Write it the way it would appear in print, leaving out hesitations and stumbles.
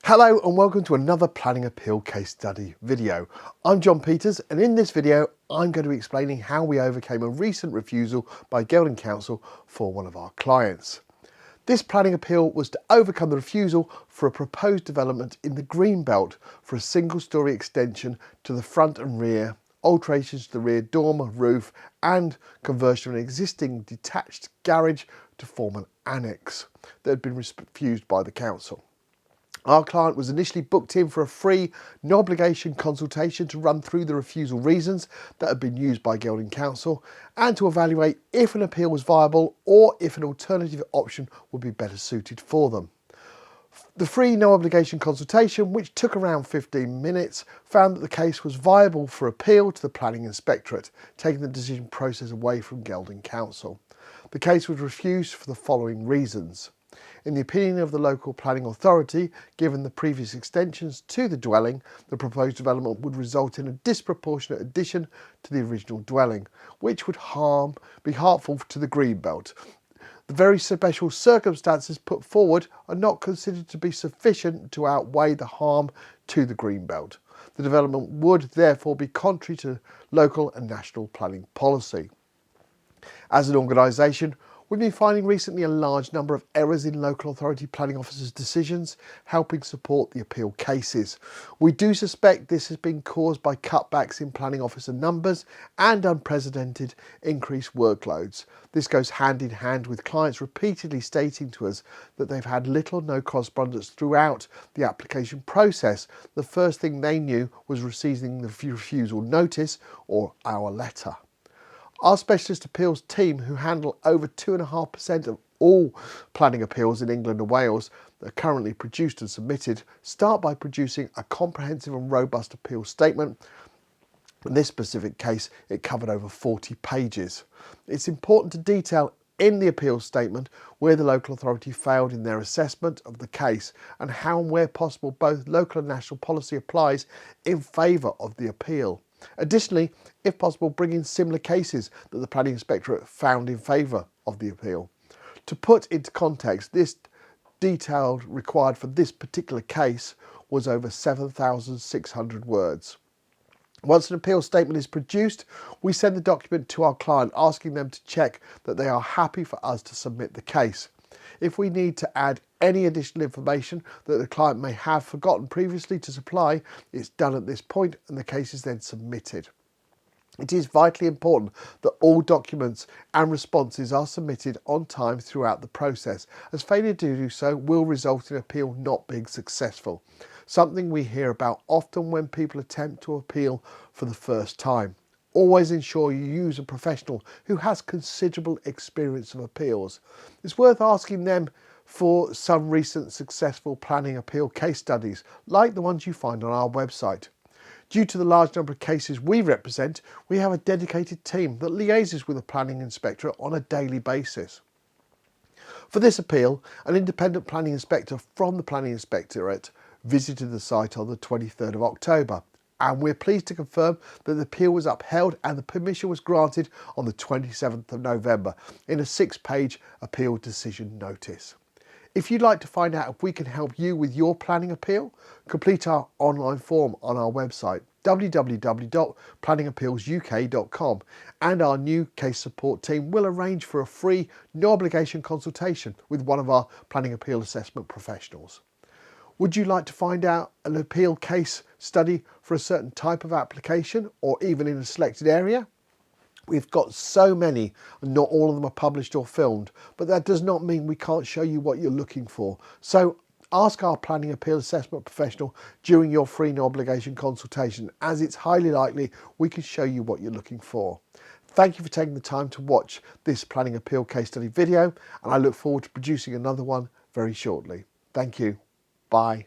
Hello and welcome to another Planning Appeal case study video. I'm John Peters, and in this video I'm going to be explaining how we overcame a recent refusal by Gedling Council for one of our clients. This planning appeal was to overcome the refusal for a proposed development in the Greenbelt for a single-storey extension to the front and rear, alterations to the rear dormer, roof and conversion of an existing detached garage to form an annex that had been refused by the council. Our client was initially booked in for a free, no obligation consultation to run through the refusal reasons that had been used by Gedling Council and to evaluate if an appeal was viable or if an alternative option would be better suited for them. The free no obligation consultation, which took around 15 minutes, found that the case was viable for appeal to the Planning Inspectorate, taking the decision process away from Gedling Council. The case was refused for the following reasons. In the opinion of the local planning authority, given the previous extensions to the dwelling, the proposed development would result in a disproportionate addition to the original dwelling, which would be harmful to the Greenbelt. The very special circumstances put forward are not considered to be sufficient to outweigh the harm to the Greenbelt. The development would therefore be contrary to local and national planning policy. As an organisation, we've been finding recently a large number of errors in local authority planning officers' decisions, helping support the appeal cases. We do suspect this has been caused by cutbacks in planning officer numbers and unprecedented increased workloads. This goes hand in hand with clients repeatedly stating to us that they've had little or no correspondence throughout the application process. The first thing they knew was receiving the refusal notice or our letter. Our specialist appeals team, who handle over 2.5% of all planning appeals in England and Wales that are currently produced and submitted, start by producing a comprehensive and robust appeal statement. In this specific case, it covered over 40 pages. It's important to detail in the appeal statement where the local authority failed in their assessment of the case and how and where possible both local and national policy applies in favour of the appeal. Additionally, if possible, bring in similar cases that the Planning Inspectorate found in favour of the appeal. To put into context, this detail required for this particular case was over 7,600 words. Once an appeal statement is produced, we send the document to our client, asking them to check that they are happy for us to submit the case. If we need to add any additional information that the client may have forgotten previously to supply, it's done at this point and the case is then submitted. It is vitally important that all documents and responses are submitted on time throughout the process, as failure to do so will result in appeal not being successful, something we hear about often when people attempt to appeal for the first time. Always ensure you use a professional who has considerable experience of appeals. It's worth asking them for some recent successful planning appeal case studies, like the ones you find on our website. Due to the large number of cases we represent, we have a dedicated team that liaises with the Planning Inspectorate on a daily basis. For this appeal, an independent planning inspector from the Planning Inspectorate visited the site on the 23rd of October. And we're pleased to confirm that the appeal was upheld and the permission was granted on the 27th of November in a 6-page appeal decision notice. If you'd like to find out if we can help you with your planning appeal, complete our online form on our website www.planningappealsuk.com, and our new case support team will arrange for a free, no obligation consultation with one of our planning appeal assessment professionals. Would you like to find out an appeal case study for a certain type of application or even in a selected area? We've got so many, and not all of them are published or filmed, but that does not mean we can't show you what you're looking for. So ask our planning appeal assessment professional during your free no obligation consultation, as it's highly likely we can show you what you're looking for. Thank you for taking the time to watch this planning appeal case study video, and I look forward to producing another one very shortly. Thank you. Bye.